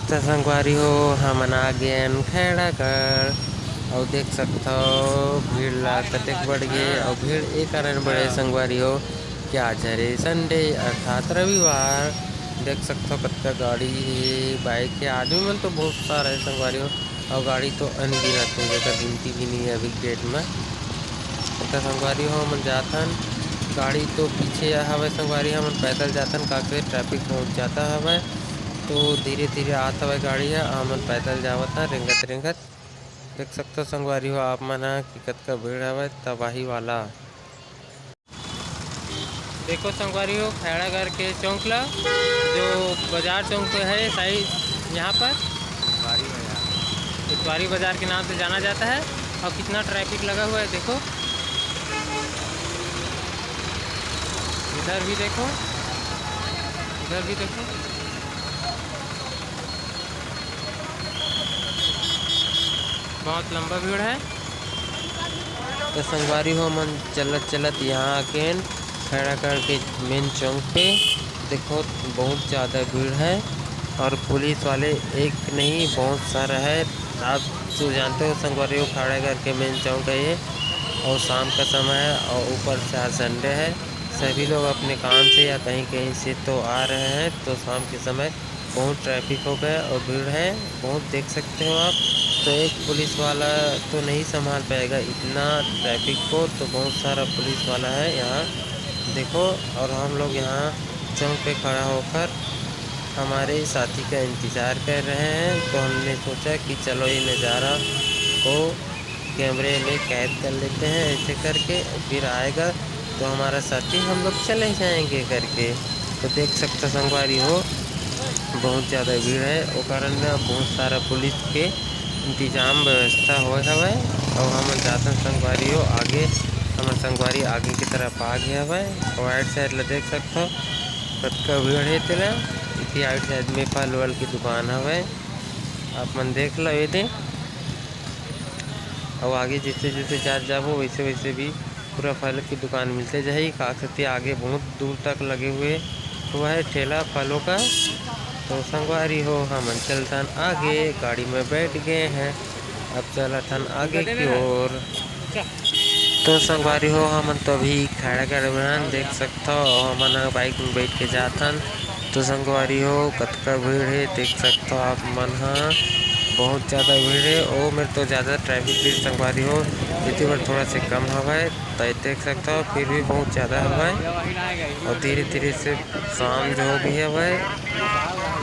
तो संगवारी हो हमन आ गए खैड़ा कर और देख सकते हो भीड़ ला कतेक बढ़ गए और भीड़ ए कारण बढ़े संगवारी हो कि आज हरे संडे अर्थात रविवार। देख सकते हो कतका गाड़ी है बाइक है आदमी मन तो बहुत सारा है संगवारी हो और गाड़ी तो अनगिनत है जेकर गिनती भी नहीं है अभी डेट में। तो संगवारी हो हमन जाथन गाड़ी तो पीछे हवे संगवारी हमन पैदल जाथन काकरे ट्रैफिक पहुंच जाता हवे तो धीरे धीरे आत हवे गाड़ी है हमन पैदल जावत है रेंगत रेंगत। देख सकते हो संगवारी हो आप मन कि कतका भीड़ हवे तबाही वाला। देखो संगवारी हो खैड़ागढ़ के चौक ला जो बाजार चौक पे है साइड यहाँ पर इतवारी बाजार के नाम से जाना जाता है और कितना ट्रैफिक लगा हुआ है देखो। इधर भी देखो इधर भी देखो बहुत लंबा भीड़ है। तो संगवारी हो मन चलत चलत यहाँ आके खैड़ागढ़ के मेन चौक पे देखो बहुत ज़्यादा भीड़ है और पुलिस वाले एक नहीं बहुत सारा है। आप तो जानते हो संगवारी हो खैड़ागढ़ के मेन चौक है ये और शाम का समय है और ऊपर से आज संडे है सभी लोग अपने काम से या कहीं कहीं से तो आ रहे हैं तो शाम के समय बहुत ट्रैफिक हो गया और भीड़ है बहुत देख सकते हो आप। तो एक पुलिस वाला तो नहीं संभाल पाएगा इतना ट्रैफिक को तो बहुत सारा पुलिस वाला है यहाँ देखो। और हम लोग यहाँ चौक पे खड़ा होकर हमारे साथी का इंतज़ार कर रहे हैं तो हमने सोचा कि चलो ये नज़ारा को कैमरे में कैद कर लेते हैं ऐसे करके फिर आएगा तो हमारा साथी हम लोग चले जाएंगे करके। तो देख सकते संगवारी हो बहुत ज़्यादा भीड़ है वो कारण बहुत सारा पुलिस के इंतजाम व्यवस्था होए हवे और हम जाथन संगवारी हो आगे हमर संगवारी आगे की तरफ आ गया हवे। राइट साइड ला देख सकते हो कतका भीड़ है तेरा इसी राइट साइड में फल वल की दुकान हवे आप मन देख लो ये दे और आगे जैसे जैसे जा जाबो वैसे वैसे भी पूरा फल की दुकान मिलते जाए का सकते आगे बहुत दूर तक लगे हुआ है ठेला फलों का। तो संगवारी हो हमन चलतन आगे गाड़ी में बैठ गए हैं अब चलतन आगे की ओर। तो संगवारी हो हमन तो अभी खैड़ागढ़ में देख सकते हो हमन बाइक में बैठ के जाथन तो संगवारी हो कतका भीड़ है देख सकते हो आप मन बहुत ज़्यादा भीड़ है और मेरे तो ज़्यादा ट्रैफिक भी संगवारी हो इतनी बार थोड़ा से कम हवा है तो देख सकते हो फिर भी बहुत ज़्यादा हवा है और धीरे धीरे से शाम जो भी हवा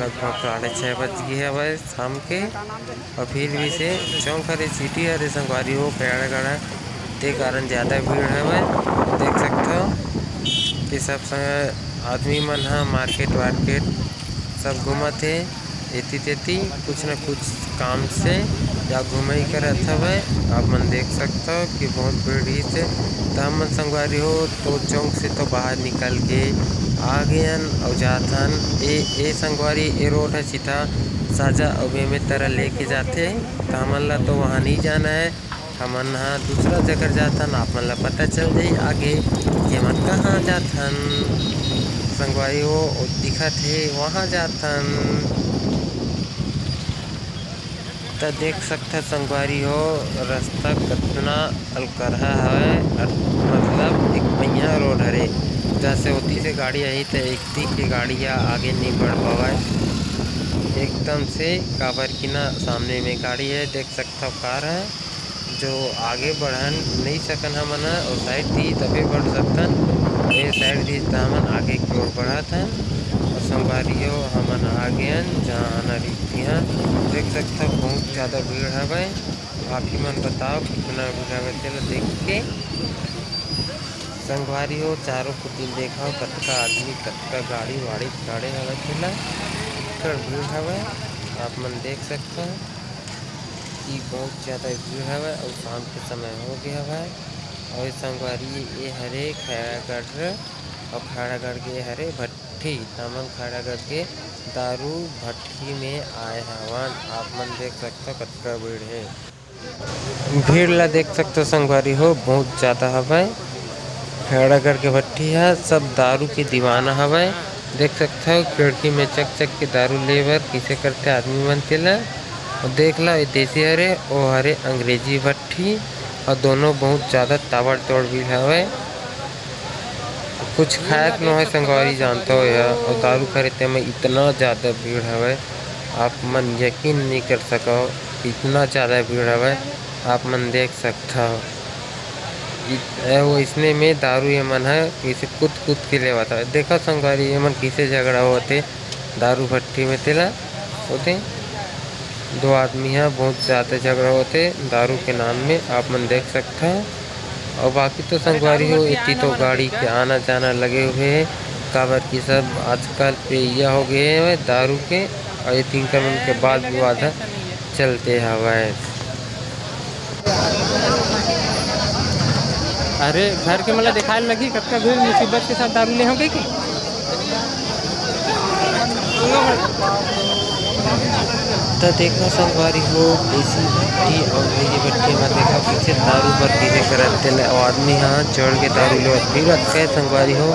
लगभग 6:30 बज गई है शाम के और फिर भी से चौक हरे सिटी हरे संगवारी हो खैड़ागढ़ के कारण ज़्यादा भीड़ है देख सकते हो कि सब आदमी मन मार्केट वार्केट सब घूमत है एती तेती कुछ न कुछ काम से या घूमे करत हवे आप मन देख सकते हो कि बहुत भीड़ से तो हम संगवारी हो तो चौक से तो बाहर निकल के आ गए और जाथन ए संगवारी ए रोड है सीधा साजा और में तरह लेके जाते तो हमन ला तो वहाँ नहीं जाना है हमन हाँ दूसरा जगह जाथन आप मन ला पता चल जाई आगे कि हमन कहाँ जाथन संगवारी हो दिखत है वहाँ जाथन। तो देख सकते संगवारी हो रास्ता कितना अलकरहा है मतलब एक पहिया रोड हरे जैसे होती से गाड़ी आई तो एक की गाड़ियाँ आगे नहीं बढ़ पाए एकदम से काबर की ना सामने में गाड़ी है देख सकता कार है जो आगे बढ़न नहीं सकन हमन और साइड थी तभी बढ़ सकतन ये साइड थी तो हमन आगे की ओर बढ़त हैं और संगवारी हो हमन आ गए जहाँ आना रीति हैं देख सकते हो बहुत ज़्यादा भीड़ है भाई आप ही मन बताओ कितना भीड़ है चलो देख के संगवारी हो चारों कुटिल देखा कतका आदमी कतका गाड़ी वाड़ी खड़े हवे चला कर भीड़ हवे आप मन देख सकते हो कि बहुत ज़्यादा भीड़ हवे और शाम के समय हो गया हवे और संगवारी ये हरे खैड़ागढ़ और खैड़ागढ़ के हरे भट्ठी हमन खैड़ागढ़ के दारू भट्टी में आए हवन आप मन देख सकते हो कतका भीड़ है भीड़ ला देख सकते हो संगवारी हो बहुत ज़्यादा हवे खैड़ागढ़ के भट्टी है सब दारू के दीवाना हवे देख सकते हो खिड़की में चक चक के दारू लेबर किसे करते आदमी बनते ला। और देख ला ये देसी हरे और हरे अंग्रेजी भट्ठी और दोनों बहुत ज़्यादा ताबड़ तोड़ भी हवे। कुछ खाया न है संगवारी जानते हो यार। और दारू खरीदते में इतना ज़्यादा भीड़ हवे आप मन यकीन नहीं कर सको। इतना ज़्यादा भीड़ हवे आप मन देख सकता हो। वो इसने में दारू ये मन है किसे कूद कूद के ले आता है। देखो संगवारी ये मन किसे झगड़ा होते दारू भट्टी में तेला होते। दो आदमी है बहुत ज़्यादा झगड़ा होते दारू के नाम में आप मन देख सकते हैं। और बाकी तो संगवारी हो इतनी तो गाड़ी के आना जाना लगे हुए हैं काबर की सब आजकल पे यह हो गए हैं दारू के। और ये 3 कानून के बाद विवाद चलते हवाए। अरे घर के मतलब दिखाने लगी कब का भीड़ मुसीबत के साथ दारू ले हो गई कि तो देखो संगवारी हो देसी भट्टी और अंग्रेजी भट्टी में देखो पीछे दारू पर पीछे करते आदमी यहाँ चढ़ के दारू ले फिर अच्छा है संगवारी हो।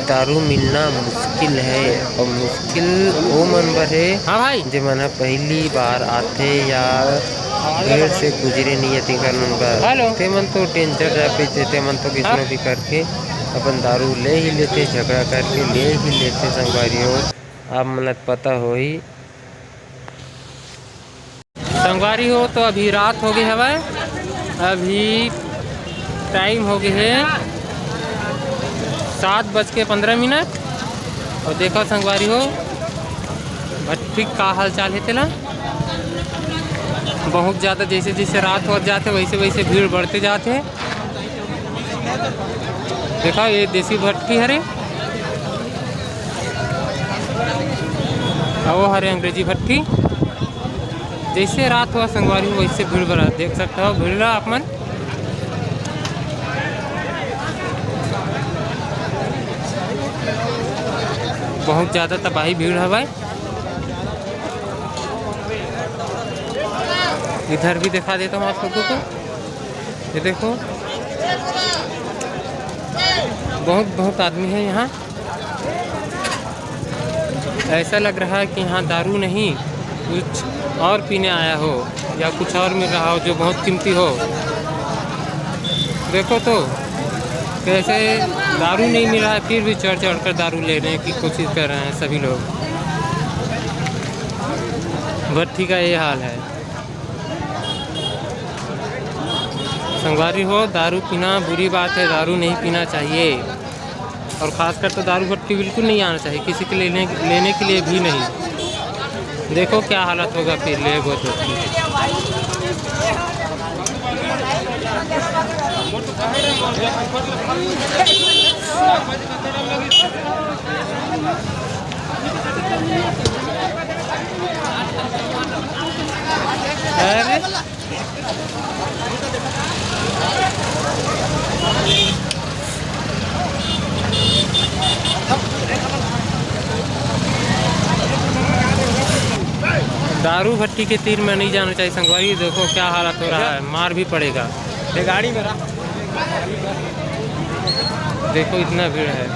दारू मिलना मुश्किल है और मुश्किल वो मनबर है हाँ भाई जो मन पहली बार आते या भीड़ से गुजरे नहीं है 3 नंबर ते मन तो टेंशन जाते ते मन तो किसी भी करके अपन दारू ले ही लेते झगड़ा करके ले ही लेते संगवारी हो। आप मन पता हो ही संगवारी हो। तो अभी रात हो गई हवा अभी टाइम हो गए है 7:15। और देखो संगवारी हो भट्टी का हाल चाल है तेला बहुत ज़्यादा जैसे जैसे रात हो जाते वैसे वैसे भीड़ बढ़ते जाते हैं। देखो ये देसी भट्टी हरे और वो हरे अंग्रेजी भट्टी। जैसे रात हुआ संगवारी हो वैसे भीड़ बढ़ा देख सकते हो भीड़ रहा आप मन। बहुत ज़्यादा तबाही भीड़ है भाई। इधर भी दिखा देता हूँ आप लोगों को ये देखो बहुत आदमी है यहाँ। ऐसा लग रहा है कि यहाँ दारू नहीं कुछ और पीने आया हो या कुछ और मिल रहा हो जो बहुत कीमती हो। देखो तो कैसे दारू नहीं मिल रहा है फिर भी चढ़ चढ़ कर दारू लेने की कोशिश कर रहे हैं सभी लोग। भट्टी का ये हाल है संगवारी हो। दारू पीना बुरी बात है दारू नहीं पीना चाहिए और ख़ासकर तो दारू भट्टी बिल्कुल नहीं आना चाहिए किसी के लेने के लिए भी नहीं। देखो क्या हालत होगा फिर ले गो तो। दारू भट्टी के तीर में नहीं जाना चाहिए संगवारी। देखो क्या हालत हो रहा है मार भी पड़ेगा। ये गाड़ी मेरा देखो इतना भीड़ है।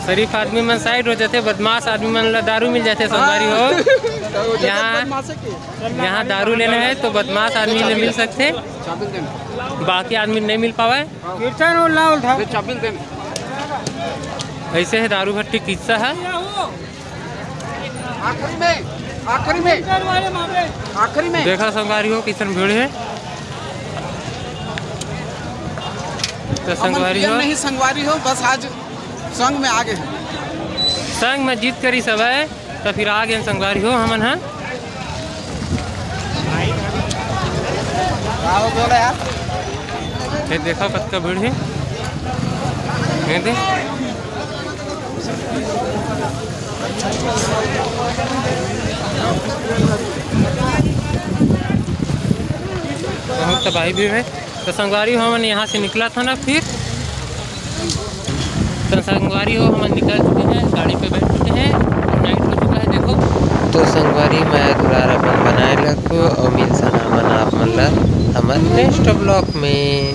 शरीफ आदमी मन साइड हो जाते बदमाश आदमी मन ला दारू मिल जाते संगवारी हो। यहाँ दारू लेना है तो बदमाश आदमी ले मिल सकते बाकी आदमी नहीं मिल पावे। ऐसे है दारू भट्टी किस्सा है। आखिरी में देखा संगवारी हो किसन भीड़ है तो संगवारी हो नहीं संगवारी हो बस आज संग में आगे है संग में जीत करी सब है तो फिर आगे संगवारी हो हमन है। ये देखो कत का भीड़ है ये दे बहुत तबाही भी है। तो संगवारी हो हमन यहाँ से निकला था ना, फिर तो संगवारी हो हमन निकल चुके हैं, गाड़ी पे बैठ चुके हैं और नाइट हो चुका है, देखो। तो संगवारी मैं दुलार अपन बनाए रखो और मिल सना मन आप मन ला हमर नेक्स्ट ब्लॉग में।